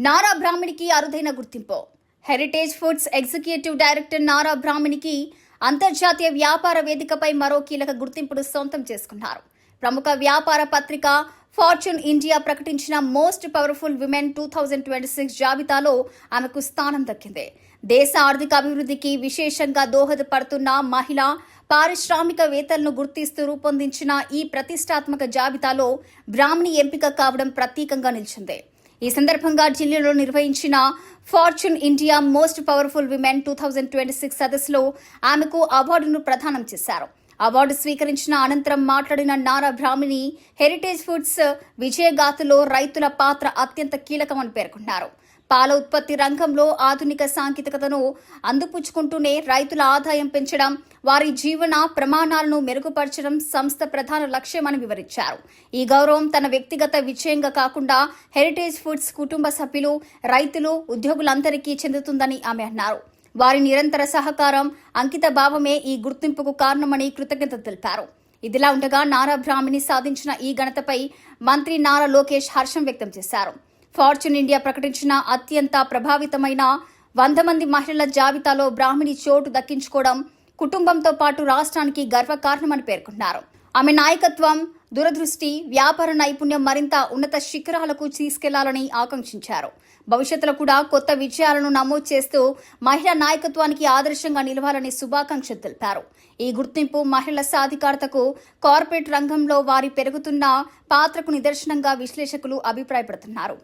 నారా బ్రాహ్మణికి అరుదైన గుర్తింపు. Heritage Foods executive director Nara బ్రాహ్మణికి అంతర్జాతీయ వ్యాపార వేదికపై మరో కీలక గుర్తింపును సొంతం చేసుకున్నారు. ప్రముఖ వ్యాపార పత్రిక ఫార్చ్యూన్ ఇండియా ప్రకటించిన మోస్ట్ పవర్ఫుల్ విమెన్ 2026 జాబితాలో ఆమెకు స్థానం దక్కింది. దేశ ఆర్థిక అభివృద్ధికి విశేషంగా దోహదపడుతున్న మహిళా పారిశ్రామికవేత్తలను గుర్తిస్తూ రూపొందించిన ఈ ప్రతిష్టాత్మక జాబితాలో బ్రాహ్మణి ఎంపిక కావడం ప్రత్యేకంగా నిలిచింది. ఈ సందర్భంగా ఢిల్లీలో నిర్వహించిన fortune India most powerful women 2026 సదస్సులో ఆమెకు అవార్డును ప్రదానం చేశారు. అవార్డు స్వీకరించిన అనంతరం మాట్లాడిన నారా బ్రాహ్మణి హెరిటేజ్ ఫుడ్స్ విజయగాథలో రైతుల పాత్ర అత్యంత కీలకమని పేర్కొన్నారు. పాల ఉత్పత్తి రంగంలో ఆధునిక సాంకేతికతను అందిపుచ్చుకుంటూనే రైతుల ఆదాయం పెంచడం, వారి జీవన ప్రమాణాలను మెరుగుపరచడం సంస్థ ప్రధాన లక్ష్యమని వివరించారు. ఈ గౌరవం తన వ్యక్తిగత విజయంగా కాకుండా హెరిటేజ్ ఫుడ్స్ కుటుంబ సభ్యులు, రైతులు, ఉద్యోగులందరికీ చెందుతుందని ఆమె అన్నారు. వారి నిరంతర సహకారం, అంకిత భావమే ఈ గుర్తింపుకు కారణమని కృతజ్ఞత తెలిపారు. ఇదిలా ఉండగా నారా బ్రాహ్మణి సాధించిన ఈ ఘనతపై మంత్రి నారా లోకేష్ హర్షం వ్యక్తం చేశారు. ఫార్చ్యూన్ ఇండియా ప్రకటించిన అత్యంత ప్రభావితమైన 100 మంది మహిళల జాబితాలో బ్రాహ్మణి చోటు దక్కించుకోవడం కుటుంబంతో పాటు రాష్ట్రానికి గర్వకారణమని పేర్కొన్నారు. ఆమె నాయకత్వం, దూరదృష్టి, వ్యాపార నైపుణ్యం మరింత ఉన్నత శిఖరాలకు తీసుకెళ్లాలని ఆకాంక్షించారు. భవిష్యత్తులో కూడా కొత్త విజయాలను నమోదు చేస్తూ మహిళా నాయకత్వానికి ఆదర్శంగా నిలవాలని శుభాకాంక్షలు తెలిపారు. ఈ గుర్తింపు మహిళల సాధికారతకు, కార్పొరేట్ రంగంలో వారి పెరుగుతున్న పాత్రకు నిదర్శనంగా విశ్లేషకులు అభిప్రాయపడుతున్నారు.